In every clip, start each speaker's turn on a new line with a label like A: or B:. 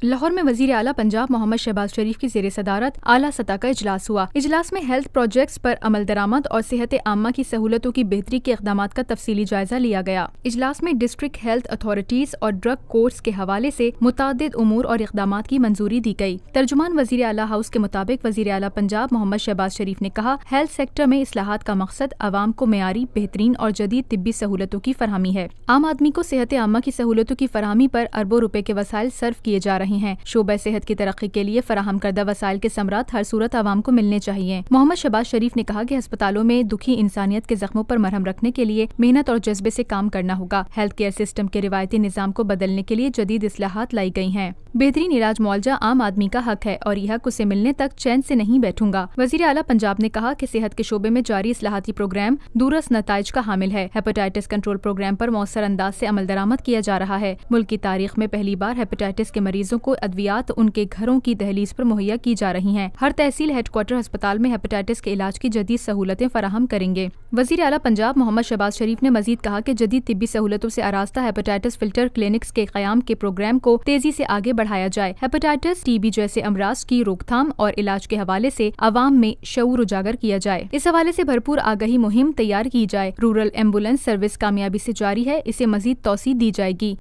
A: لاہور میں وزیر اعلیٰ پنجاب محمد شہباز شریف کی زیر صدارت اعلیٰ سطح کا اجلاس ہوا۔ اجلاس میں ہیلتھ پروجیکٹس پر عمل درآمد اور صحت عامہ کی سہولتوں کی بہتری کے اقدامات کا تفصیلی جائزہ لیا گیا۔ اجلاس میں ڈسٹرکٹ ہیلتھ اتھارٹیز اور ڈرگ کورٹس کے حوالے سے متعدد امور اور اقدامات کی منظوری دی گئی۔ ترجمان وزیر اعلیٰ ہاؤس کے مطابق وزیر اعلیٰ پنجاب محمد شہباز شریف نے کہا، ہیلتھ سیکٹر میں اصلاحات کا مقصد عوام کو معیاری، بہترین اور جدید طبی سہولتوں کی فراہمی ہے۔ عام آدمی کو صحت عامہ کی سہولتوں کی فراہمی پر اربوں روپے کے وسائل صرف کیے جا رہے ہیں۔ شعبہ صحت کی ترقی کے لیے فراہم کردہ وسائل کے ثمرات ہر صورت عوام کو ملنے چاہیے۔ محمد شہباز شریف نے کہا کہ ہسپتالوں میں دکھی انسانیت کے زخموں پر مرہم رکھنے کے لیے محنت اور جذبے سے کام کرنا ہوگا۔ ہیلتھ کیئر سسٹم کے روایتی نظام کو بدلنے کے لیے جدید اصلاحات لائی گئی ہیں۔ بہترین علاج معالجہ عام آدمی کا حق ہے اور یہ حق اسے ملنے تک چین سے نہیں بیٹھوں گا۔ وزیر اعلیٰ پنجاب نے کہا کہ صحت کے شعبے میں جاری اصلاحاتی پروگرام دورس نتائج کا حامل ہے۔ ہیپاٹائٹس کنٹرول پروگرام پر مؤثر انداز سے عمل درآمد کیا جا رہا ہے۔ ملک کی تاریخ میں پہلی بار ہیپاٹائٹس کے مریضوں کو ادویات ان کے گھروں کی دہلیز پر مہیا کی جا رہی ہیں۔ ہر تحصیل ہیڈ کوارٹر ہسپتال میں ہیپاٹائٹس کے علاج کی جدید سہولتیں فراہم کریں گے۔ وزیر اعلیٰ پنجاب محمد شہباز شریف نے مزید کہا کہ جدید طبی سہولتوں سے آراستہ ہیپاٹائٹس فلٹر کلینکس کے قیام کے پروگرام کو تیزی سے آگے بڑھایا جائے۔ ہیپاٹائٹس ٹی بی جیسے امراض کی روک تھام اور علاج کے حوالے سے عوام میں شعور اجاگر کیا جائے۔ اس حوالے سے بھرپور آگہی مہم تیار کی جائے۔ رورل ایمبولینس سروس کامیابی سے جاری ہے، اسے مزید توسیع دی جائے گی۔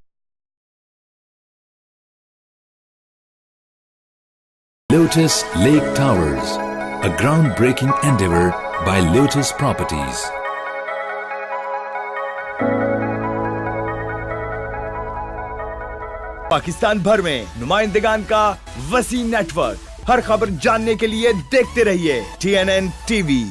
B: Lotus Lake Towers, a groundbreaking endeavor by Lotus Properties.
C: Pakistan بھر میں نمائندگان کا وسیع نیٹ ورک، ہر خبر جاننے کے لیے دیکھتے رہیے TNN TV۔